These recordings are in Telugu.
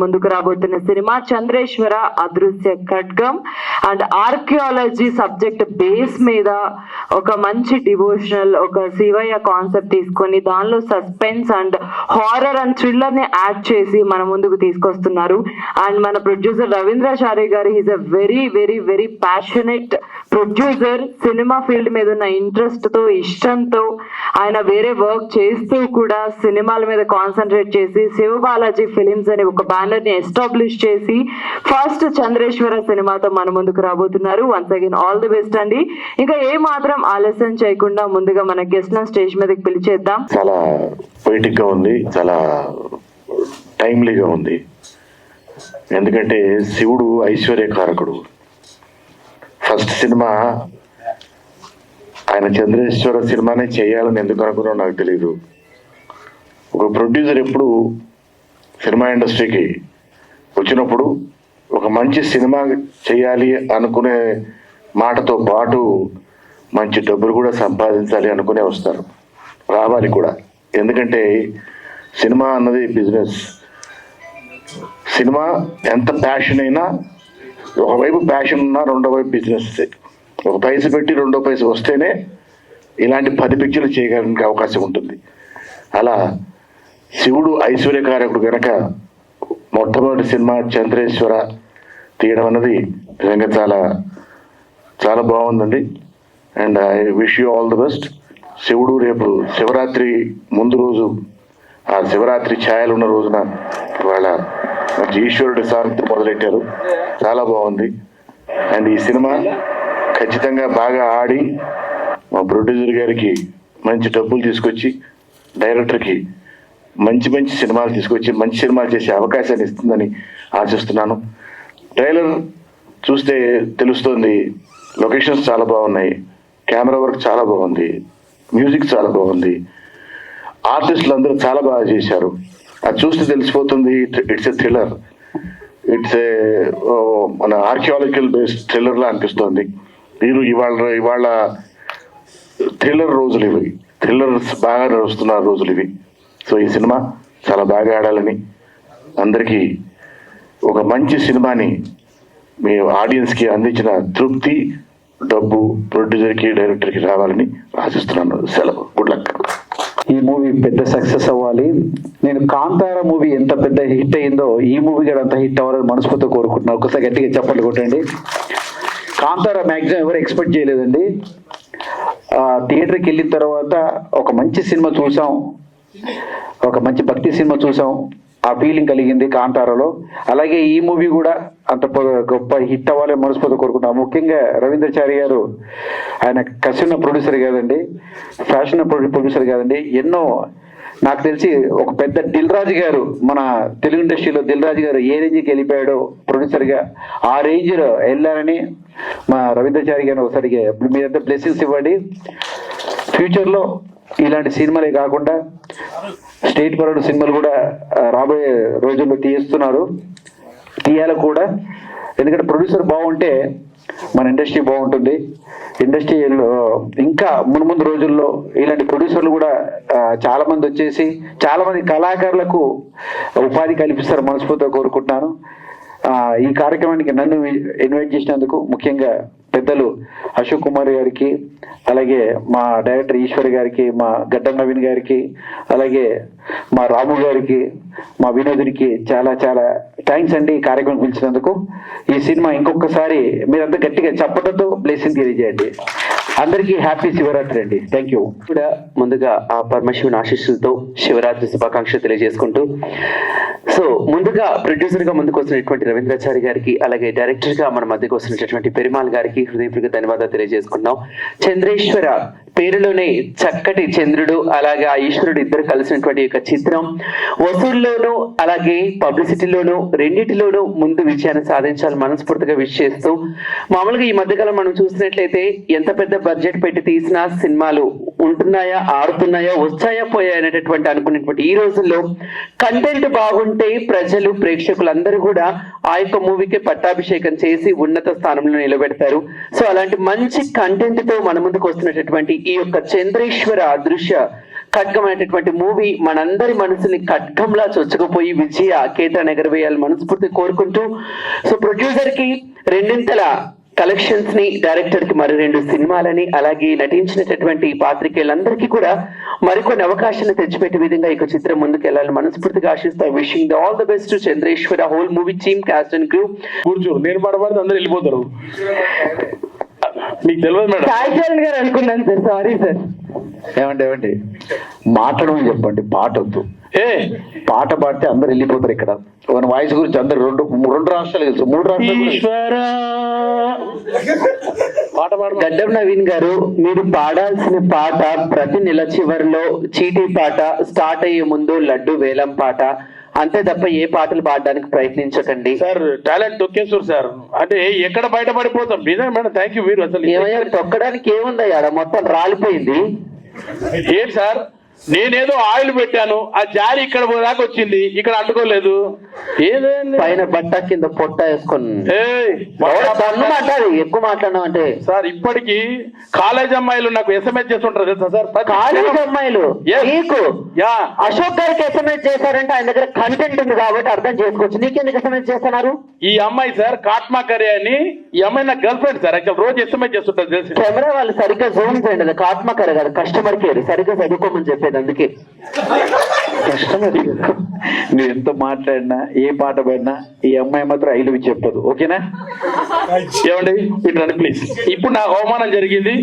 ముందుకు రాబోతున్న సినిమా చంద్రేశ్వర అదృశ్య ఖడ్గం అండ్ ఆర్కియాలజీ సబ్జెక్ట్ బేస్ మీద ఒక మంచి డివోషనల్ ఒక శివయ్య కాన్సెప్ట్ తీసుకొని దానిలో suspense and horror and thriller ని యాడ్ చేసి మన ముందుకు తీసుకొస్తున్నారు. అండ్ మన ప్రొడ్యూసర్ రవీంద్రాచారి గారు is a very very very passionate producer. Cinema field మీద ఉన్న ఇంట్రెస్ట్ తో ఇష్టంతో ఆయన వేరే వర్క్ చేస్తూ కూడా సినిమాల మీద కాన్సన్ట్రేట్ చేసి శివబాలాజీ ఫిలిమ్స్ అనే ఒక బ్యానర్ ని ఎస్టాబ్లిష్ చేసి ఫస్ట్ చంద్రేశ్వర సినిమాతో మన ముందుకు రాబోతున్నారు. Once again all the best అండి. ఇంకా ఏ మాత్రం ఆలస్యం చేయకుండా ముందుగా మన గెస్ట్ న స్టేజ్ మీదకి పిలిచేద్దాం. చాలా పొయిటిక్ గా ఉంది, చాలా టైమ్లీగా ఉంది. ఎందుకంటే శివుడు ఐశ్వర్యకారకుడు. ఫస్ట్ సినిమా ఆయన చంద్రేశ్వర సినిమానే చేయాలని ఎందుకు అనుకున్నావు నాకు తెలియదు. ఒక ప్రొడ్యూసర్ ఎప్పుడు సినిమా ఇండస్ట్రీకి వచ్చినప్పుడు ఒక మంచి సినిమా చేయాలి అనుకునే మాటతో పాటు మంచి డబ్బులు కూడా సంపాదించాలి అనుకునే వస్తారు, రావాలి కూడా. ఎందుకంటే సినిమా అన్నది బిజినెస్. సినిమా ఎంత ప్యాషన్ అయినా ఒకవైపు ప్యాషన్ ఉన్నా రెండో వైపు బిజినెస్. ఒక పైస పెట్టి రెండో పైస వస్తేనే ఇలాంటి 10 పిక్చర్లు చేయడానికి అవకాశం ఉంటుంది. అలా శివుడు ఐశ్వర్యకారకుడు కనుక మొట్టమొదటి సినిమా చంద్రేశ్వర తీయడం అన్నది నిజంగా చాలా చాలా బాగుందండి. And I wish you all the best. శివుడు రేపు శివరాత్రి ముందు రోజు, ఆ శివరాత్రి ఛాయలు ఉన్న రోజున వాళ్ళ మంచి ఈశ్వరుడి సాంగ్తో మొదలెట్టారు, చాలా బాగుంది. అండ్ ఈ సినిమా ఖచ్చితంగా బాగా ఆడి మా ప్రొడ్యూసర్ గారికి మంచి డబ్బులు తీసుకొచ్చి డైరెక్టర్కి మంచి మంచి సినిమాలు తీసుకొచ్చి మంచి సినిమాలు చేసే అవకాశాన్ని ఇస్తుందని ఆశిస్తున్నాను. ట్రైలర్ చూస్తే తెలుస్తుంది, లొకేషన్స్ చాలా బాగున్నాయి, కెమెరా వర్క్ చాలా బాగుంది, మ్యూజిక్ చాలా బాగుంది, ఆర్టిస్టులు అందరూ చాలా బాగా చేశారు. అది చూస్తే తెలిసిపోతుంది it's a thriller, it's a మన ఆర్కియాలజికల్ బేస్డ్ థ్రిల్లర్లా అనిపిస్తుంది. మీరు ఇవాళ థ్రిల్లర్ రోజులు ఇవి, థ్రిల్లర్స్ బాగా నడుస్తున్న రోజులు ఇవి. సో ఈ సినిమా చాలా బాగా ఆడాలని, అందరికీ ఒక మంచి సినిమాని మీ ఆడియన్స్కి అందించిన తృప్తి, డబ్బు ప్రొడ్యూసర్కి డైరెక్టర్కి రావాలని ఆశిస్తున్నాను. సెలవు, గుడ్ లక్. ఈ మూవీ పెద్ద సక్సెస్ అవ్వాలి. నేను కాంతార మూవీ ఎంత పెద్ద హిట్ అయిందో ఈ మూవీ కూడా అంత హిట్ అవ్వాలని మనస్ఫూర్తిగా కోరుకుంటున్నాను. ఒకసారి గట్టిగా చప్పట్లు కొట్టండి. కాంతార మ్యాక్సిమం ఎవరు ఎక్స్పెక్ట్ చేయలేదండి. థియేటర్కి వెళ్ళిన తర్వాత ఒక మంచి సినిమా చూసాం, ఒక మంచి భక్తి సినిమా చూసాం, ఆ ఫీలింగ్ కలిగింది కాంతారాలో. అలాగే ఈ మూవీ కూడా అంత గొప్ప హిట్ అవ్వాలని మనస్ఫూర్తిగా కోరుకుంటున్నాం. ముఖ్యంగా రవీంద్రచారి గారు, ఆయన కసిన ప్రొడ్యూసర్ కాదండి, ఫ్యాషన్ ప్రొడ్యూసర్ కాదండి, ఎన్నో నాకు తెలిసి ఒక పెద్ద దిల్ రాజు గారు, మన తెలుగు ఇండస్ట్రీలో దిల్ రాజు గారు ఏ రేంజ్కి వెళ్ళిపోయాడో ప్రొడ్యూసర్గా, ఆ రేంజ్లో వెళ్ళాలని మా రవీంద్రచారి గారిని ఒకసారిగా మీరంతా బ్లెస్సింగ్స్ ఇవ్వండి. ఫ్యూచర్లో ఇలాంటి సినిమాలే కాకుండా స్టేట్ పరడు సినిమాలు కూడా రాబోయే రోజుల్లో తీయాలి కూడా. ఎందుకంటే ప్రొడ్యూసర్ బాగుంటే మన ఇండస్ట్రీ బాగుంటుంది. ఇండస్ట్రీలో ఇంకా ముందు రోజుల్లో ఇలాంటి ప్రొడ్యూసర్లు కూడా చాలా మంది వచ్చేసి చాలా మంది కళాకారులకు ఉపాధి కల్పిస్తారు మనస్ఫూర్తిగా కోరుకుంటున్నాను. ఈ కార్యక్రమానికి నన్ను ఇన్వైట్ చేసినందుకు ముఖ్యంగా పెద్దలు అశోక్ కుమార్ గారికి, అలాగే మా డైరెక్టర్ ఈశ్వర్ గారికి, మా గడ్డం నవీన్ గారికి, అలాగే మా రాము గారికి, మా వినోదునికి చాలా చాలా థ్యాంక్స్ అండి ఈ కార్యక్రమం పిలిచినందుకు. ఈ సినిమా ఇంకొకసారి మీరంతా గట్టిగా చప్పటతో బ్లెస్సింగ్ తెలియజేయండి. అందరికీ హ్యాపీ శివరాత్రి అండి. Thank you. కూడా ముందుగా ఆ పరమశివుని ఆశీస్సులతో శివరాత్రి శుభాకాంక్షలు తెలియజేసుకుంటూ, సో ముందుగా ప్రొడ్యూసర్ గా ముందుకు వస్తున్నటువంటి రవీంద్రాచారి గారికి, అలాగే డైరెక్టర్ గా మన మధ్యకు వస్తున్నటువంటి పెరుమాల్ గారికి హృదయపూర్వక ధన్యవాదాలు తెలియజేసుకున్నాం. చంద్రేశ్వర పేరులోనే చక్కటి చంద్రుడు అలాగే ఆ ఈశ్వరుడు ఇద్దరు కలిసినటువంటి యొక్క చిత్రం వసూల్లోనూ అలాగే పబ్లిసిటీలోనూ రెండింటిలోనూ ముందు విజయాన్ని సాధించాలని మనస్ఫూర్తిగా విష్ చేస్తూ, మామూలుగా ఈ మధ్యకాలం మనం చూసినట్లయితే ఎంత పెద్ద బడ్జెట్ పెట్టి తీసినా సినిమాలు ఉంటున్నాయా, ఆడుతున్నాయా, వచ్చాయా, పోయా అనేటటువంటి అనుకునేటువంటి ఈ రోజుల్లో కంటెంట్ బాగుంటే ప్రజలు ప్రేక్షకులందరూ కూడా ఆ యొక్క మూవీకి పట్టాభిషేకం చేసి ఉన్నత స్థానంలో నిలబెడతారు. సో అలాంటి మంచి కంటెంట్ తో మన ముందుకు వస్తున్నటువంటి ఈ యొక్క చంద్రేశ్వర అదృశ్య ఖడ్గం అనేటటువంటి మూవీ మనందరి మనసుని ఖడ్గంలా చొచ్చుకుపోయి విజయ కేతాన్ని ఎగరవేయాలని మనస్ఫూర్తి కోరుకుంటూ, సో ప్రొడ్యూసర్ కి రెండింతల కలెక్షన్స్ ని, డైరెక్టర్ కి మరి 2 సినిమాలని, అలాగే నటించినటువంటి పాత్రికేయులందరికీ కూడా మరికొన్ని అవకాశాలు తెచ్చిపెట్టే విధంగా ఈ చిత్రం ముందుకు వెళ్ళాలని మనస్ఫూర్తిగా ఆశిస్తా. Wishing all the best to Chandreshwara, whole movie team, cast and crew. కూర్చో, నేను పడబడితే అందరు వెళ్ళిపోతారు. మీకు తెలియదు మేడం. సాయి గారు అనుకున్నాను సార్, సారీ సార్. ఏమండి మాట్లాడమని చెప్పండి, పాట వద్దు. పాట పాడితే అందరు వెళ్ళిపోతారు. ఇక్కడ మన వాయిస్ గురించి అందరు రెండు రాష్ట్రాలు తెలుసు, 3 రాష్ట్రాలు. పాట పాడ గడ్డం నవీన్ గారు, మీరు పాడాల్సిన పాట ప్రతి నెల చివరిలో చీటీ పాట, స్టార్ట్ అయ్యే ముందు లడ్డు వేలం పాట, అంతే తప్ప ఏ పాటలు పాడడానికి ప్రయత్నించకండి సార్. టాలెంట్ తొక్కేస్తారు సార్, అంటే ఎక్కడ బయటపడిపోతాం. నిజమే మేడం, థ్యాంక్ యూ. మీరు అసలు ఏమయ్యా తొక్కడానికి ఏముందయ్యా, మొత్తం రాలిపోయింది. ఏంటి సార్, నేనేదో ఆయిల్ పెట్టాను, ఆ జారి ఇక్కడ దాకా వచ్చింది, ఇక్కడ అంటుకోలేదు. ఏదండి పైన బట్ట కింద పొట్ట వేసుకొని మాట్లాడి ఎక్కువ మాట్లాడడం అంటే. సార్ ఇప్పటికి కాలేజ్ అమ్మాయిలు నాకు ఎస్ఎంఎస్ చేస్తుంటారు తెలుసా సార్? కాలేజ్ అమ్మాయిలు నీకు యా అశోక్ గారికి ఎస్ఎంఎస్ చేశారంటే ఆయన దగ్గర కంటెంట్ ఉంది కాబట్టి అర్థం చేసుకోవచ్చు. నీకెందుకు ఎస్ఎంఎస్ చేస్తున్నారు? ఈ అమ్మాయి సార్ కాట్మా కరే అని, ఈ అమ్మాయి నా గర్ల్ ఫ్రెండ్ సార్. యాక్చువల్ రోజు ఎస్ఎంఎస్ చేస్తుంటారు తెలుసు. కెమెరా వాళ్ళు సరిగ్గా జూమ్ చేయండి, కాట్మా కరే కదా, కస్టమర్ కేర్ సరిగ్గా చదువుకోమని చెప్పేది. అందుకే కస్టమర్ నువ్వు ఎంత మాట్లాడినా, ఏ పాట పాడినా ఈ అమ్మాయి మాత్రం ఐలు చెప్పదు. ఓకేనా? ఏమండి ఇట్లా ప్లీజ్. ఇప్పుడు నా అవమానం జరిగింది.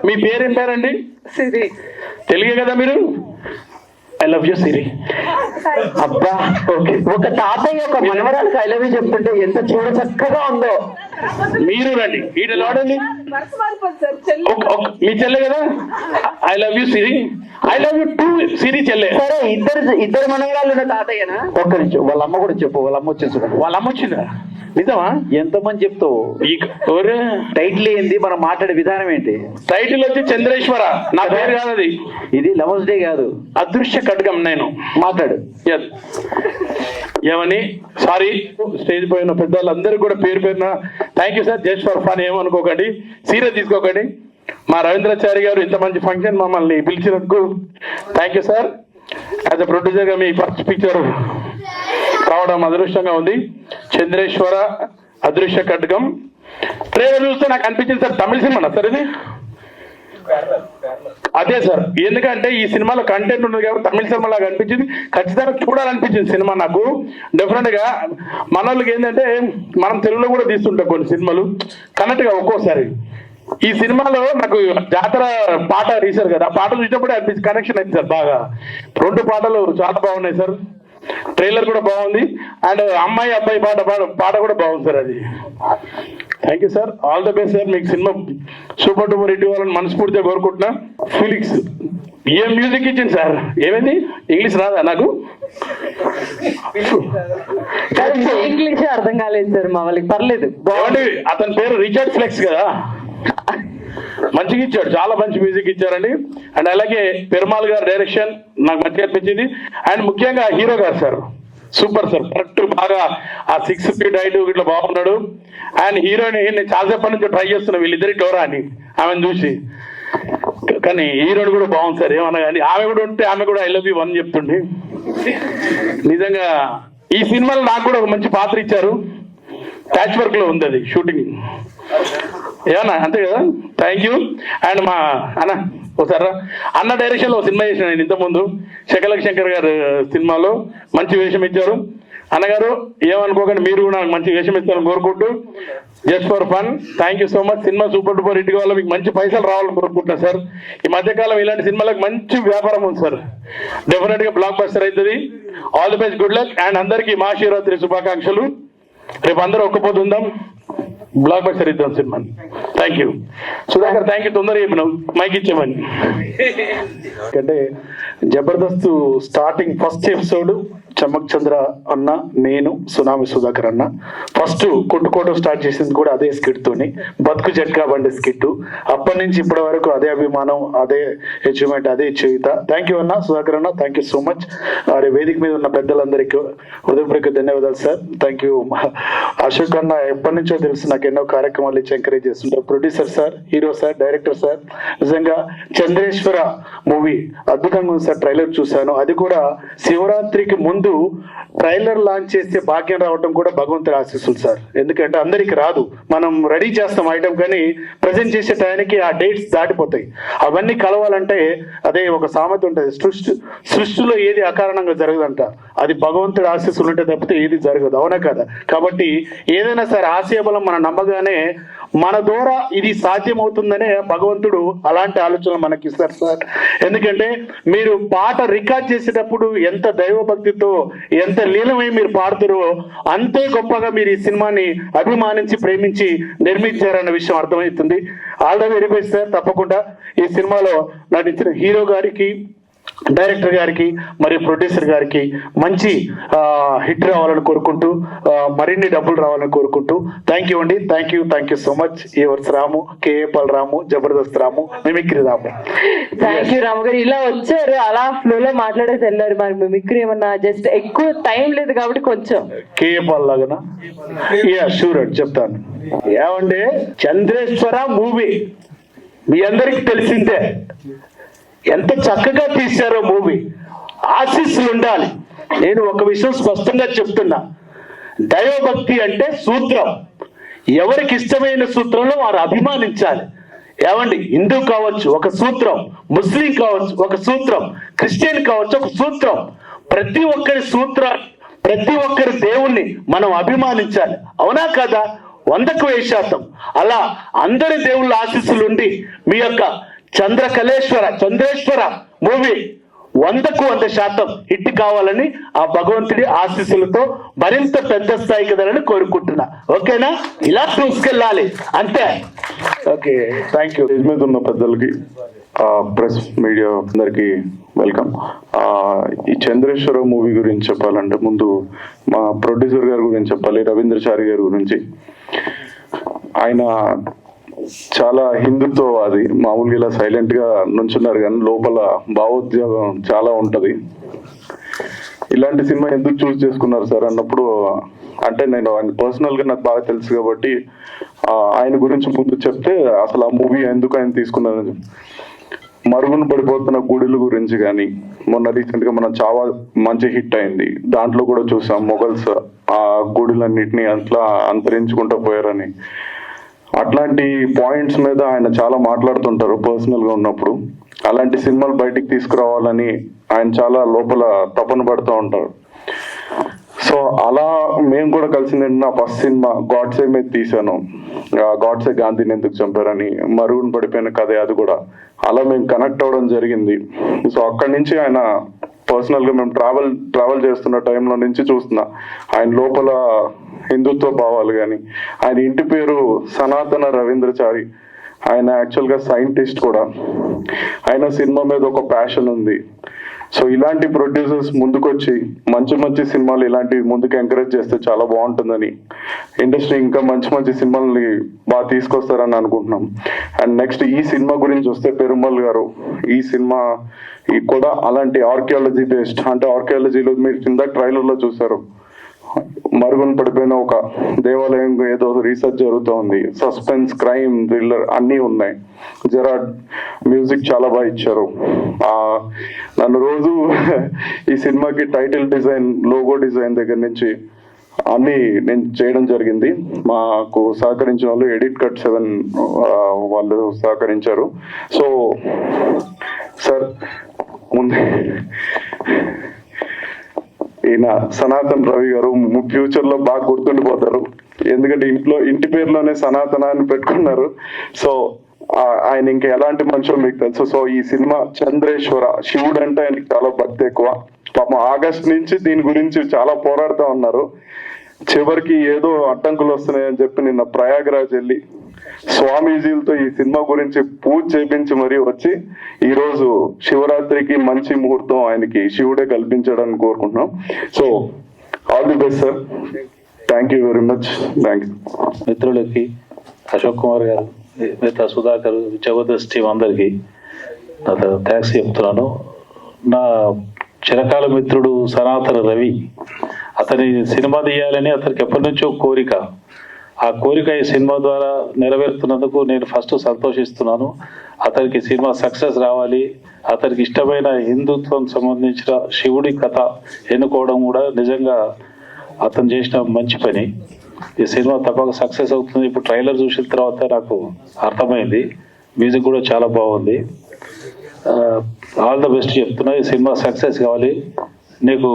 మీ పేరేం పేరండి? సిరి. తెలుగే కదా మీరు? ఐ లవ్ యూ సిరి. అబ్బా, ఒక తాతయ్య ఒక మనవరాలకు ఐ లవ్ యూ చెప్తుంటే ఎంత చూడ చక్కగా ఉందో. మీరు రండి, వీటి వాడండి. మీ చెల్లె కదా? I love you Siri, I love you too Siri చెల్లె. సరే, ఇద్దరు మనవరాలు ఉన్న తాతయ్యనా? ఒక్క నిమిషం, వాళ్ళ అమ్మ కూడా చెప్పు. వాళ్ళ అమ్మ వచ్చేసి, వాళ్ళ అమ్మ వచ్చిందా? నిజమా? ఎంతమంది చెప్తావు? టైటిల్ ఏంది, మనం మాట్లాడే విధానం ఏంటి? టైటిల్ వచ్చి చంద్రేశ్వర, నా పేరు కాదు అది. ఇది లవర్స్ డే కాదు, అదృశ్య ఖడ్గం. నేను మాట్లాడు. ఏమని సారీ, స్టేజ్ పోయిన పెద్దవాళ్ళందరూ కూడా పేరు పేరున thank you sir. Just for fun ఏమనుకోకండి, సీరియస్ తీసుకోకండి. మా రవీంద్రాచారి గారు ఇంత మంచి ఫంక్షన్ మమ్మల్ని పిలిచినందుకు thank you sir. As a producer గా మీ ఫస్ట్ పిక్చర్ రావడం అదృష్టంగా ఉంది. చంద్రేశ్వర, అదృశ్య ఖడ్గం. ట్రైలర్ చూస్తే నాకు అనిపించింది సార్ తమిళ సినిమా సార్ ఇది. అదే సార్, ఎందుకంటే ఈ సినిమాలో కంటెంట్ ఉన్నది కాబట్టి తమిళ సినిమా లాగా అనిపించింది. ఖచ్చితంగా చూడాలనిపించింది సినిమా నాకు. డెఫినెట్ గా మన వాళ్ళకి ఏంటంటే మనం తెలుగులో కూడా తీస్తుంటాం కొన్ని సినిమాలు కరెక్ట్ గా. ఒక్కోసారి ఈ సినిమాలో నాకు జాతర పాట తీశారు కదా, ఆ పాట చూసినప్పుడే అనిపించి కనెక్షన్ అయింది సార్ బాగా. 2 పాటలు చాలా బాగున్నాయి సార్. ట్రైలర్ కూడా బాగుంది, అండ్ అమ్మాయి అబ్బాయి పాట కూడా బాగుంది సార్. అది thank you sir. All the best sir. మీకు సినిమా సూపర్ డూపర్ హిట్ ఇవ్వాలని మనస్ఫూర్తిగా కోరుకుంటున్నా. ఫిలిక్స్ ఏం మ్యూజిక్ ఇచ్చింది సార్? ఏమైంది, ఇంగ్లీష్ రాదా నాకు? ఇంగ్లీష్ అర్థం కాలేదు సార్ మా వాళ్ళకి. పర్లేదు, బాగుంది. అతని పేరు రిచర్డ్ ఫ్లెక్స్ కదా, మంచిగా ఇచ్చాడు, చాలా మంచి మ్యూజిక్ ఇచ్చారండి. అండ్ అలాగే పెరుమాల్ గారు డైరెక్షన్ నాకు మంచిగా అనిపించింది. అండ్ ముఖ్యంగా హీరో గారు సార్ సూపర్ సార్, కరెక్ట్ బాగా ఆ 6 feet హైట్ ఇట్లా బాగున్నాడు. అండ్ హీరోయిన్ నేను చాలాసేపటి నుంచి ట్రై చేస్తున్నా వీళ్ళిద్దరి డోరా అని ఆమెను చూసి, కానీ హీరోయిన్ కూడా బాగుంది సార్. ఏమన్నా కానీ ఆమె కూడా ఉంటే ఆమె కూడా ఐ లవ్ యూ 1 చెప్తుండే. నిజంగా ఈ సినిమాలో నాకు కూడా ఒక మంచి పాత్ర ఇచ్చారు. ప్యాచ్ వర్క్ లో ఉంది అది షూటింగ్. ఏమన్నా అంతే కదా? Thank you. అండ్ మా ఒకసారి అన్న డైరెక్షన్ లో సినిమా చేసిన నేను ఇంతకుముందు శకలక్ శంకర్ గారు సినిమాలో మంచి వేషం ఇచ్చారు. అన్నగారు ఏమనుకోకండి, మీరు కూడా మంచి వేషం ఇస్తారని కోరుకుంటూ just for fun. Thank you so much. Cinema super duper hit కావాలి, మీకు మంచి పైసలు రావాలని కోరుకుంటున్నా సార్. ఈ మధ్యకాలం ఇలాంటి సినిమాలకు మంచి వ్యాపారం ఉంది సార్. డెఫినెట్ గా బ్లాక్ బస్టర్ అవుతుంది. All the best, good luck. And అందరికీ మహాశివరాత్రి శుభాకాంక్షలు. రేపు అందరూ ఒక్కపోతుందాం, బ్లాక్ బస్టర్ ఇద్దాం సినిమాని. Thank you Sudhakar. Thank you. తొందరగా చెప్పినావు, మైక్ ఇచ్చామని. అంటే Jabardasth starting first episode Chammak చంద్ర అన్న, నేను, సునామి సుధాకర్ అన్న ఫస్ట్ కొట్టుకోవడం స్టార్ట్ చేసింది కూడా అదే స్కిట్ తోని, బతుకు జట్కా బండి స్కిట్. అప్పటి నుంచి ఇప్పటి వరకు అదే అభిమానం, అదే అచీవ్మెంట్, అదే చేయుత. థ్యాంక్ యూ అన్న, సుధాకర్ అన్న, థ్యాంక్ యూ సో మచ్. వేదిక మీద ఉన్న పెద్దలందరికీ హృదయపూర్వక ధన్యవాదాలు సార్. Thank you. అశోక్ అన్న ఎప్పటి నుంచో తెలుసు, నాకు ఎన్నో కార్యక్రమాలు ఇచ్చి ఎంకరేజ్ చేస్తుంటారు. Producer sir, hero sir, director sir. నిజంగా చంద్రేశ్వర మూవీ అద్భుతంగా ఉంది సార్. ట్రైలర్ చూశాను, అది కూడా శివరాత్రికి ముందు ట్రైలర్ లాంచ్ చేస్తే భాగ్యం రావడం కూడా భగవంతుడి ఆశీస్సులు సార్. ఎందుకంటే అందరికి రాదు, మనం రెడీ చేస్తాం ఐటమ్, కానీ ప్రజెంట్ చేసే టైంకి ఆ డేట్స్ దాటిపోతాయి. అవన్నీ కలవాలంటే అదే ఒక సామెత ఉంటుంది, సృష్టిలో ఏది అకారణంగా జరగదంట, అది భగవంతుడి ఆశీస్సులు ఉంటే తప్పితే ఏది జరగదు. అవునా కదా? కాబట్టి ఏదైనా సరే ఆశయబలం మనం నమ్మగానే మన ద్వారా ఇది సాధ్యమవుతుందనే భగవంతుడు అలాంటి ఆలోచనలు మనకి ఇస్తారు సార్. ఎందుకంటే మీరు పాట రికార్డ్ చేసేటప్పుడు ఎంత దైవభక్తితో, ఎంత లీలమై మీరు పాడుతారో అంతే గొప్పగా మీరు ఈ సినిమాని అభిమానించి, ప్రేమించి నిర్మించారన్న విషయం అర్థమవుతుంది. All the very best sir. తప్పకుండా ఈ సినిమాలో నటించిన హీరో గారికి, డైరెక్టర్ గారికి, మరియు ప్రొడ్యూసర్ గారికి మంచి హిట్ రావాలని కోరుకుంటూ, మరిన్ని డబ్బులు రావాలని కోరుకుంటూ థ్యాంక్ యూ అండి. Thank you so much. ఏవర్స్ Ramu, KA Paul Ramu, Jabardasth Ramu, mimicry Ramu. Thank you Ramu garu. ఇలా వచ్చారు, అలా ఫ్లోలో మాట్లాడేసి వెళ్ళారు. మరి మిమిక్రీ ఏమన్నా జస్ట్ ఎక్కువ టైం లేదు కాబట్టి కొంచెం కేఏపాల్ లాగానా? యా షూర్ అండి, చెప్తాను. ఏమండి, చంద్రేశ్వర మూవీ మీ అందరికి తెలిసిందే, ఎంత చక్కగా తీశారో మూవీ. ఆశీస్సులు ఉండాలి. నేను ఒక విషయం స్పష్టంగా చెప్తున్నా, దైవభక్తి అంటే సూత్రం. ఎవరికి ఇష్టమైన సూత్రంలో వారు అభిమానించాలి. ఏమండి, హిందూ కావచ్చు ఒక సూత్రం, ముస్లిం కావచ్చు ఒక సూత్రం, క్రిస్టియన్ కావచ్చు ఒక సూత్రం. ప్రతి ఒక్కరి సూత్రాన్ని, ప్రతి ఒక్కరి దేవుణ్ణి మనం అభిమానించాలి. అవునా కదా? 100% అలా అందరి దేవుళ్ళ ఆశీస్సులు ఉండి మీ యొక్క చంద్రేశ్వర మూవీ 100% హిట్ కావాలని ఆ భగవంతుడి ఆశీస్సులతో మరింత పెద్ద స్థాయికి కదాలని కోరుకుంటున్నా. ఓకేనా? ఇలా చూసుకెళ్ళాలి అంతే. Okay, thank you. స్టేజ్ మీద ఉన్న పెద్దలకి, ప్రెస్ మీడియా అందరికి వెల్కమ్. ఈ చంద్రేశ్వర మూవీ గురించి చెప్పాలంటే ముందు మా ప్రొడ్యూసర్ గారి గురించి చెప్పాలి, రవీంద్రచారి గారి గురించి. ఆయన చాలా హిందుత్వవాది. మామూలుగా ఇలా సైలెంట్ గా నుంచున్నారు కానీ లోపల భావోద్వేగం చాలా ఉంటది. ఇలాంటి సినిమా ఎందుకు చూస్ చేసుకున్నారు సార్ అన్నప్పుడు, అంటే నేను ఆయన పర్సనల్ గా నాకు బాగా తెలుసు కాబట్టి ఆయన గురించి ముందు చెప్తే అసలు ఆ మూవీ ఎందుకు ఆయన తీసుకున్నారని, మరుగున పడిపోతున్న గుడిల గురించి కానీ, మొన్న రీసెంట్ గా మన చావా మంచి హిట్ అయింది, దాంట్లో కూడా చూసాం మొఘల్స్ ఆ గుడిలన్నిటిని అట్లా అంతరించుకుంటూ పోయారని. అట్లాంటి పాయింట్స్ మీద ఆయన చాలా మాట్లాడుతుంటారు పర్సనల్ గా ఉన్నప్పుడు. అలాంటి సినిమాలు బయటికి తీసుకురావాలని ఆయన చాలా లోపల తపన పడుతూ ఉంటారు. సో అలా మేము కూడా కలిసింది నా ఫస్ట్ సినిమా గాడ్సే మీద తీసాను. గాడ్సే గాంధీని ఎందుకు చంపారని, మరుగున పడిపోయిన కథ అది కూడా. అలా మేము కనెక్ట్ అవ్వడం జరిగింది. సో అక్కడి నుంచి ఆయన పర్సనల్ గా మేము ట్రావెల్ చేస్తున్న టైంలో నుంచి చూస్తున్నా ఆయన లోపల హిందుత్వ భావాలు కానీ. ఆయన ఇంటి పేరు సనాతన రవీంద్రచారి. ఆయన యాక్చువల్ గా సైంటిస్ట్ కూడా. ఆయన సినిమా మీద ఒక ప్యాషన్ ఉంది. సో ఇలాంటి ప్రొడ్యూసర్స్ ముందుకొచ్చి మంచి మంచి సినిమాలు ఇలాంటివి ముందుకు ఎంకరేజ్ చేస్తే చాలా బాగుంటుందని, ఇండస్ట్రీ ఇంకా మంచి మంచి సినిమాలని బాగా తీసుకొస్తారని అనుకుంటున్నాం. అండ్ నెక్స్ట్ ఈ సినిమా గురించి వస్తే, పెరుమాళ్ గారు ఈ సినిమా కూడా అలాంటి ఆర్కియాలజీ బేస్డ్, అంటే ఆర్కియాలజీలో మీరు కింద ట్రైలర్ లో చూసారు, మరుగున పడిపోయిన ఒక దేవాలయం ఏదో రీసెర్చ్ జరుగుతోంది. సస్పెన్స్, క్రైమ్, థ్రిల్లర్ అన్నీ ఉన్నాయి. జెరాడ్ మ్యూజిక్ చాలా బాగా ఇచ్చారు. నన్ను రోజు ఈ సినిమాకి టైటిల్ డిజైన్, లోగో డిజైన్ దగ్గర నుంచి అన్ని నేను చేయడం జరిగింది. మాకు సహకరించిన వాళ్ళు ఎడిట్ కట్ 7 వాళ్ళు సహకరించారు. సో సార్ ముందు ఈయన సనాతన్ రవి గారు ఫ్యూచర్ లో బాగా గుర్తుండిపోతారు. ఎందుకంటే ఇంటి పేరులోనే సనాతన అని పెట్టుకున్నారు. సో ఆయన ఇంకా ఎలాంటి మనుషులు మీకు తెలుసు. సో ఈ సినిమా చంద్రేశ్వర, శివుడు అంటే ఆయనకి చాలా భక్తి ఎక్కువ. పాపం ఆగస్ట్ నుంచి దీని గురించి చాలా పోరాడుతూ ఉన్నారు. చివరికి ఏదో అడ్డంకులు వస్తున్నాయని చెప్పి నిన్న ప్రయాగరాజ్ వెళ్ళి స్వామీజీలతో ఈ సినిమా గురించి పూజ చేపించి మరీ వచ్చి ఈరోజు శివరాత్రికి మంచి ముహూర్తం ఆయనకి శివుడే కల్పించడానికి కోరుకుంటున్నాం. So all the best sir. Thank you very much. Thank you. మిత్రులకి, అశోక్ కుమార్ గారు, మిగతా సుధాకర్, జబర్దస్త్ టీం అందరికీ నా థ్యాంక్స్ చెప్తున్నాను. నా చిరకాల మిత్రుడు సనాతన రవి, అతని సినిమా తీయాలని అతనికి ఎప్పటి నుంచో కోరిక. ఆ కోరిక ఈ సినిమా ద్వారా నెరవేరుతున్నందుకు నేను ఫస్ట్ సంతోషిస్తున్నాను. అతనికి సినిమా సక్సెస్ రావాలి. అతనికి ఇష్టమైన హిందుత్వం సంబంధించిన శివుడి కథ ఎన్నుకోవడం కూడా నిజంగా అతను చేసిన మంచి పని. ఈ సినిమా తప్పక సక్సెస్ అవుతుంది. ఇప్పుడు ట్రైలర్ చూసిన తర్వాత నాకు అర్థమైంది. మ్యూజిక్ కూడా చాలా బాగుంది. ఆల్ ద బెస్ట్ చెప్తున్నా. ఈ సినిమా సక్సెస్ కావాలి. నీకు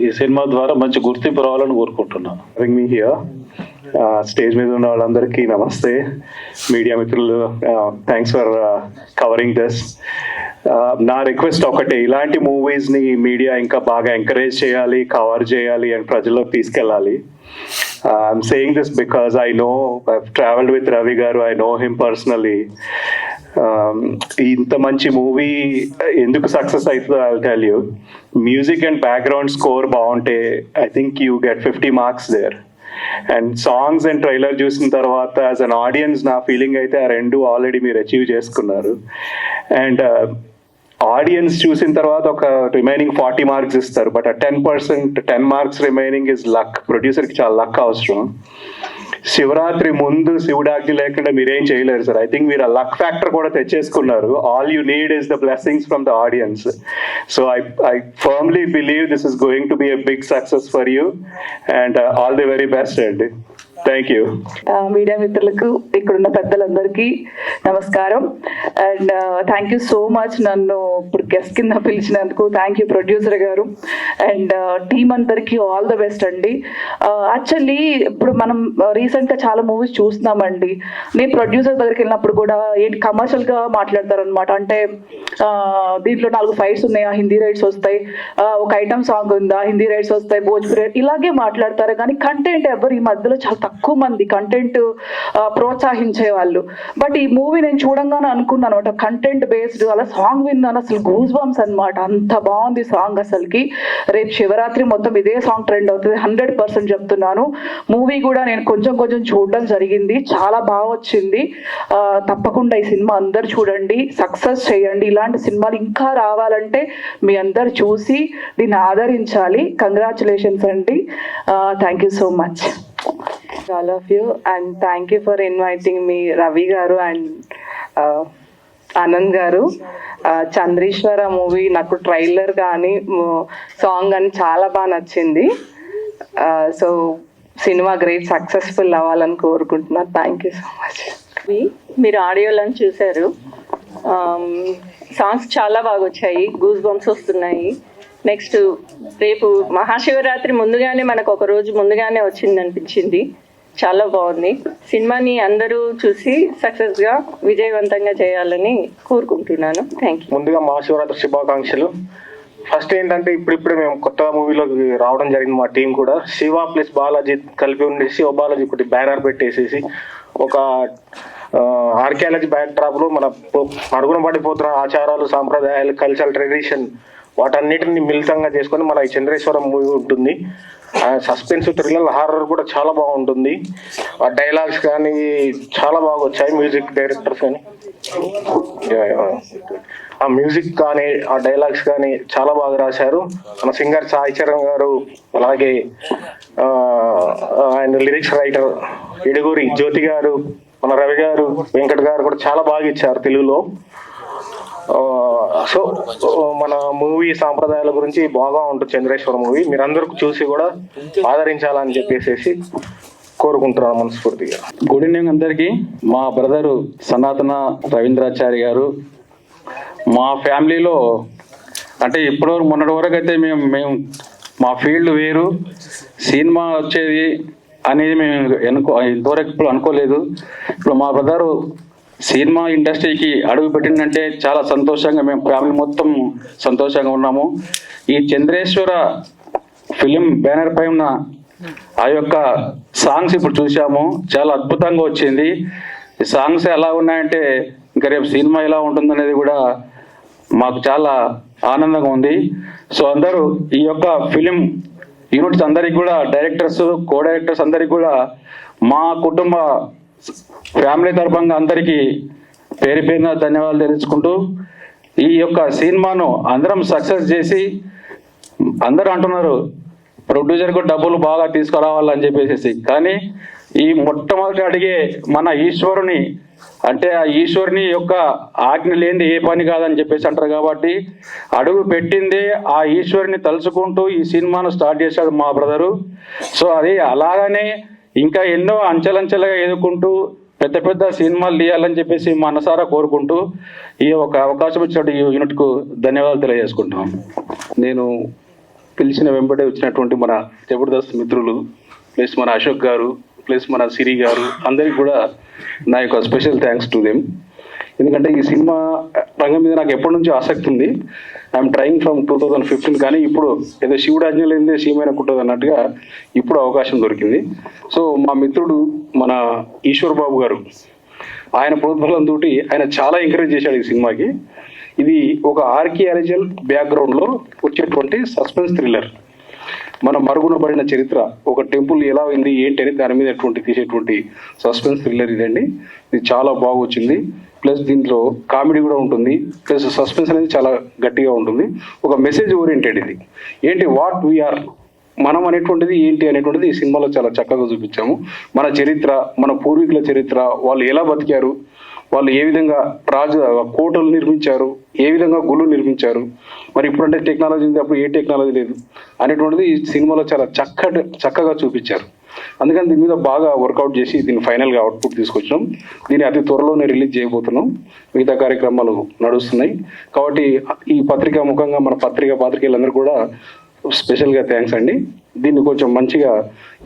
ఈ సినిమా ద్వారా మంచి గుర్తింపు రావాలని కోరుకుంటున్నాను. మీ హియర్ స్టేజ్ మీద ఉన్న వాళ్ళందరికీ నమస్తే. మీడియా మిత్రులు, థ్యాంక్స్ ఫర్ కవరింగ్ దిస్. నా రిక్వెస్ట్ ఒకటే, ఇలాంటి మూవీస్ని మీడియా ఇంకా బాగా ఎంకరేజ్ చేయాలి, కవర్ చేయాలి అండ్ ప్రజల్లోకి తీసుకెళ్ళాలి. I'm saying this because I know I've traveled with Ravi garu. I know him personally. ఇంత మంచి మూవీ ఎందుకు సక్సెస్ అవుతుందో I will tell you. Music and background score బాగుంటే I think you get 50 marks there. And songs and trailer చూసిన తర్వాత యాజ్ అన్ ఆడియన్స్ నా ఫీలింగ్ అయితే ఆ రెండు ఆల్రెడీ మీరు అచీవ్ చేసుకున్నారు. అండ్ ఆడియన్స్ చూసిన తర్వాత ఒక రిమైనింగ్ 40 మార్క్స్ ఇస్తారు. బట్ ఆ 10 మార్క్స్ రిమైనింగ్ ఇస్ లక్. ప్రొడ్యూసర్కి చాలా లక్ అవసరం. శివరాత్రి ముందు శివుడాగ్ని లేకుండా మీరేం చేయలేరు సార్. ఐ థింక్ మీరు ఆ లక్ ఫ్యాక్టర్ కూడా తెచ్చేసుకున్నారు. All you need is the blessings from the audience. So I firmly believe this is going to be a big success for you and all the very best అండి. Thank you. మీడియా మిత్రులకు, ఇక్కడున్న పెద్దలందరికీ నమస్కారం. And thank you so much నన్ను ఇప్పుడు గెస్ట్ కింద పిలిచినందుకు. Thank you producer garu and team అందరికీ ఆల్ ద బెస్ట్ అండి. యాక్చువల్లీ ఇప్పుడు మనం రీసెంట్గా చాలా మూవీస్ చూస్తున్నామండి. నేను ప్రొడ్యూసర్ దగ్గరికి వెళ్ళినప్పుడు కూడా ఏంటి కమర్షియల్గా మాట్లాడతారనమాట. అంటే దీంట్లో 4 ఫైట్స్ ఉన్నాయా, హిందీ రైట్స్ వస్తాయి, ఒక ఐటమ్ సాంగ్ ఉందా, హిందీ రైట్స్ వస్తాయి, భోజ్పురి, ఇలాగే మాట్లాడతారు. కానీ కంటెంట్ ఎవరు ఈ మధ్యలో చాలా తక్కువ మంది కంటెంట్ ప్రోత్సహించే వాళ్ళు. బట్ ఈ మూవీ నేను చూడంగానే అనుకున్నాను అనమాట, కంటెంట్ బేస్డ్. అలా సాంగ్ విన్నాను, అసలు గూస్ బంప్స్ అనమాట. అంత బాగుంది సాంగ్ అసలుకి. రేపు శివరాత్రి మొత్తం ఇదే సాంగ్ ట్రెండ్ అవుతుంది, 100% చెప్తున్నాను. మూవీ కూడా నేను కొంచెం చూడడం జరిగింది, చాలా బాగా వచ్చింది. తప్పకుండా ఈ సినిమా అందరు చూడండి, సక్సెస్ చేయండి. ఇలాంటి సినిమాలు ఇంకా రావాలంటే మీ అందరు చూసి దీన్ని ఆదరించాలి. కంగ్రాచులేషన్స్ అండి. Thank you so much all of you, and thank you for inviting me, Ravi garu and Anand garu. Chandreshwara movie నాకు ట్రైలర్ కానీ సాంగ్ కానీ చాలా బాగా నచ్చింది. సో సినిమా గ్రేట్ సక్సెస్ఫుల్ అవ్వాలని కోరుకుంటున్నాను. Thank you so much. మీరు ఆడియోలను చూశారు, సాంగ్స్ చాలా బాగా వచ్చాయి, గూస్ బంప్స్ వస్తున్నాయి. నెక్స్ట్ రేపు మహాశివరాత్రి ముందుగానే మనకు ఒక రోజు ముందుగానే వచ్చింది అనిపించింది. చాలా బాగుంది. సినిమాని అందరూ చూసి సక్సెస్గా విజయవంతంగా చేయాలని కోరుకుంటున్నాను. Thank you. ముందుగా మహాశివరాత్రి శుభాకాంక్షలు. ఫస్ట్ ఏంటంటే ఇప్పుడిప్పుడే మేము కొత్త మూవీలోకి రావడం జరిగింది. మా టీం కూడా శివ ప్లస్ బాలాజీ కలిపి ఉండేసి ఓ బాలాజీ ఒకటి బ్యానర్ పెట్టేసేసి ఒక ఆర్కియాలజీ బ్యాక్ డ్రాప్ లో మన అడుగున పడిపోతున్న ఆచారాలు, సాంప్రదాయాలు, కల్చరల్ ట్రెడిషన్ వాటన్నిటిని మిళితంగా చేసుకొని మన ఈ చంద్రేశ్వరం మూవీ ఉంటుంది. సస్పెన్స్, థ్రిల్లర్, హారర్ కూడా చాలా బాగుంటుంది. ఆ డైలాగ్స్ కానీ చాలా బాగా వచ్చాయి. మ్యూజిక్ డైరెక్టర్స్ కానీ ఆ మ్యూజిక్ కానీ ఆ డైలాగ్స్ కానీ చాలా బాగా రాశారు. మన సింగర్ సాయి చరణ్ గారు, అలాగే ఆయన లిరిక్స్ రైటర్ ఇడుగురి జ్యోతి గారు, మన రవి గారు, వెంకట్ గారు కూడా చాలా బాగా ఇచ్చారు తెలుగులో. సో మన మూవీ సాంప్రదాయాల గురించి బాగా ఉంటుంది చంద్రేశ్వర మూవీ. మీరందరూ చూసి కూడా ఆదరించాలని చెప్పేసి కోరుకుంటున్నాను మనస్ఫూర్తిగా. గుడ్ ఈవినింగ్ అందరికీ. మా బ్రదరు సనాతన రవీంద్రాచారి గారు మా ఫ్యామిలీలో అంటే ఇప్పటివరకు మొన్నటి వరకు అయితే మేము మా ఫీల్డ్ వేరు, సినిమా వచ్చేది అనేది మేము ఇంతవరకు ఇప్పుడు అనుకోలేదు. ఇప్పుడు మా బ్రదరు సినిమా ఇండస్ట్రీకి అడుగు పెట్టిందంటే చాలా సంతోషంగా మేము ఫ్యామిలీ మొత్తం సంతోషంగా ఉన్నాము. ఈ చంద్రేశ్వర ఫిలిం బ్యానర్ పై ఉన్న ఆ యొక్క సాంగ్స్ ఇప్పుడు చూసాము, చాలా అద్భుతంగా వచ్చింది. ఈ సాంగ్స్ ఎలా ఉన్నాయంటే ఇంకా రేపు సినిమా ఎలా ఉంటుందనేది కూడా మాకు చాలా ఆనందంగా ఉంది. సో అందరూ ఈ యొక్క ఫిలిం యూనిట్స్ అందరికి కూడా, డైరెక్టర్స్, కో డైరెక్టర్స్ అందరికి కూడా మా కుటుంబ ఫ్యామిలీ తరఫున అందరికీ పేరు పేరున ధన్యవాదాలు తెలుసుకుంటూ, ఈ యొక్క సినిమాను అందరం సక్సెస్ చేసి, అందరూ అంటున్నారు ప్రొడ్యూసర్కు డబ్బులు బాగా తీసుకురావాలని చెప్పేసి, కానీ ఈ మొట్టమొదటి అడిగే మన ఈశ్వరుని, అంటే ఆ ఈశ్వరుని యొక్క ఆజ్ఞ లేనిది ఏ పని కాదని చెప్పేసి అంటారు. కాబట్టి అడుగు పెట్టిందే ఆ ఈశ్వరుని తలుచుకుంటూ ఈ సినిమాను స్టార్ట్ చేశాడు మా బ్రదరు. సో అది అలాగనే ఇంకా ఎన్నో అంచెలంచెలుగా ఎదుర్కొంటూ పెద్ద పెద్ద సినిమాలు తీయాలని చెప్పేసి మనసారా కోరుకుంటూ ఈ ఒక అవకాశం ఇచ్చినట్టు ఈ యూనిట్కు ధన్యవాదాలు తెలియజేసుకుంటున్నాం. నేను పిలిచిన వెంబడే వచ్చినటువంటి మన జబర్దస్త్ మిత్రులు, ప్లస్ మన అశోక్ గారు, ప్లస్ మన సిరి గారు, అందరికి కూడా నా యొక్క స్పెషల్ థ్యాంక్స్ టు దెమ్. ఎందుకంటే ఈ సినిమా రంగం మీద నాకు ఎప్పటి నుంచో ఆసక్తి ఉంది. ఐఎమ్ ట్రయింగ్ ఫ్రమ్ 2015, కానీ ఇప్పుడు ఏదో శివుడు ఆజ్ఞ లేనిదే సీమైన కుట్టదు అన్నట్టుగా ఇప్పుడు అవకాశం దొరికింది. సో మా మిత్రుడు మన ఈశ్వర్ బాబు గారు, ఆయన ప్రోద్బలంతో ఆయన చాలా ఎంకరేజ్ చేశాడు ఈ సినిమాకి. ఇది ఒక ఆర్కియాలజికల్ బ్యాక్గ్రౌండ్లో వచ్చేటువంటి సస్పెన్స్ థ్రిల్లర్. మన మరుగున పడిన చరిత్ర, ఒక టెంపుల్ ఎలా అయింది ఏంటి అని దాని మీద తీసేటువంటి సస్పెన్స్ థ్రిల్లర్ ఇదండి. ఇది చాలా బాగా వచ్చింది. ప్లస్ దీంట్లో కామెడీ కూడా ఉంటుంది, ప్లస్ సస్పెన్స్ అనేది చాలా గట్టిగా ఉంటుంది. ఒక మెసేజ్ ఓరియంటెడ్ ఇది. ఏంటి వాట్ వీఆర్, మనం అనేటువంటిది ఏంటి అనేటువంటిది ఈ సినిమాలో చాలా చక్కగా చూపించాము. మన చరిత్ర, మన పూర్వీకుల చరిత్ర, వాళ్ళు ఎలా బతికారు, వాళ్ళు ఏ విధంగా కోటలు నిర్మించారు, ఏ విధంగా గుళ్ళు నిర్మించారు, మరి ఇప్పుడంటే టెక్నాలజీ ఉంది, అప్పుడు ఏ టెక్నాలజీ లేదు అనేటువంటిది ఈ సినిమాలో చాలా చక్కగా చూపించారు. అందుకని దీని మీద బాగా వర్కౌట్ చేసి దీన్ని ఫైనల్గా అవుట్పుట్ తీసుకొచ్చినాం. దీన్ని అతి త్వరలోనే రిలీజ్ చేయబోతున్నాం. మిగతా కార్యక్రమాలు నడుస్తున్నాయి. కాబట్టి ఈ పత్రికా ముఖంగా మన పాత్రికేయులందరూ కూడా స్పెషల్గా థ్యాంక్స్ అండి. దీన్ని కొంచెం మంచిగా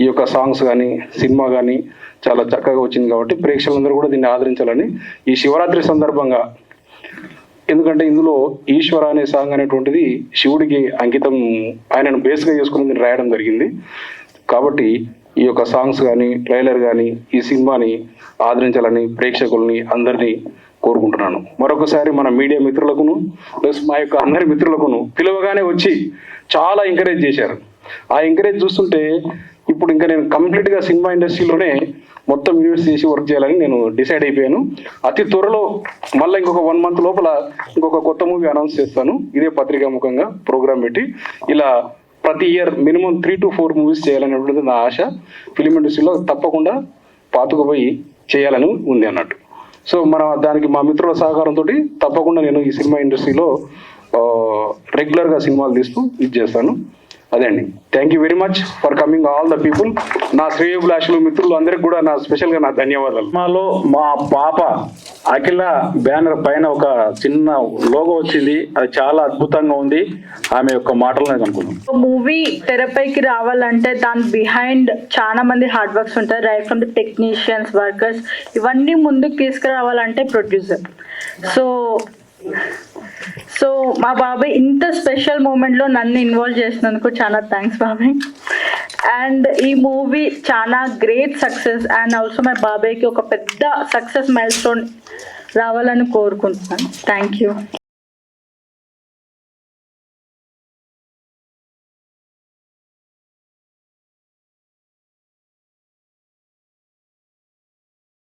ఈ యొక్క సాంగ్స్ కానీ సినిమా కానీ చాలా చక్కగా వచ్చింది. కాబట్టి ప్రేక్షకులందరూ కూడా దీన్ని ఆదరించాలని ఈ శివరాత్రి సందర్భంగా, ఎందుకంటే ఇందులో ఈశ్వర అనే సాంగ్ అనేటువంటిది శివుడికి అంకితం, ఆయనను బేస్గా చేసుకుని దీన్ని రాయడం జరిగింది. కాబట్టి ఈ యొక్క సాంగ్స్ కానీ ట్రైలర్ కానీ ఈ సినిమాని ఆదరించాలని ప్రేక్షకుల్ని అందరినీ కోరుకుంటున్నాను. మరొకసారి మన మీడియా మిత్రులకును, ప్లస్ మా యొక్క అందరి మిత్రులకును పిలువగానే వచ్చి చాలా ఎంకరేజ్ చేశారు. ఆ ఎంకరేజ్ చూస్తుంటే ఇప్పుడు ఇంకా నేను కంప్లీట్గా సినిమా ఇండస్ట్రీలోనే మొత్తం ఇన్వెస్ట్ చేసి వర్క్ చేయాలని నేను డిసైడ్ అయిపోయాను. అతి త్వరలో మళ్ళీ ఇంకొక 1 month లోపల ఇంకొక కొత్త మూవీ అనౌన్స్ చేస్తాను. ఇదే పత్రికా ముఖంగా ప్రోగ్రామ్ పెట్టి ఇలా ప్రతి ఇయర్ మినిమం 3 to 4 మూవీస్ చేయాలనేటువంటిది నా ఆశ. ఫిలిం ఇండస్ట్రీలో తప్పకుండా పాతుకుపోయి చేయాలని ఉంది అన్నట్టు. సో దానికి మా మిత్రుల సహకారంతో తప్పకుండా నేను ఈ సినిమా ఇండస్ట్రీలో రెగ్యులర్గా సినిమాలు తీస్తూ ఇది చేస్తాను. అదే అండి. Thank you very much for coming all the people. నా శ్రేయోభిలాషులు మిత్రులు అందరికి కూడా స్పెషల్గా నా ధన్యవాదాలు. మాలో మా పాప అఖిల బ్యానర్ పైన ఒక చిన్న లోగో వచ్చింది, అది చాలా అద్భుతంగా ఉంది. ఆమె యొక్క మాటలు అనుకున్నాం. మూవీ తెరపైకి రావాలంటే దాని బిహైండ్ చాలా మంది హార్డ్ వర్క్స్ ఉంటాయి. Right from the technicians, workers, ఇవన్నీ ముందుకు తీసుకురావాలంటే ప్రొడ్యూసర్. సో మా బాబాయ్ ఇంత స్పెషల్ మూమెంట్లో నన్ను ఇన్వాల్వ్ చేసినందుకు చాలా థ్యాంక్స్ బాబాయ్. అండ్ ఈ మూవీ చాలా గ్రేట్ సక్సెస్ అండ్ ఆల్సో మా బాబాయ్కి ఒక పెద్ద సక్సెస్ మైల్ స్టోన్ రావాలని కోరుకుంటున్నాను. Thank you.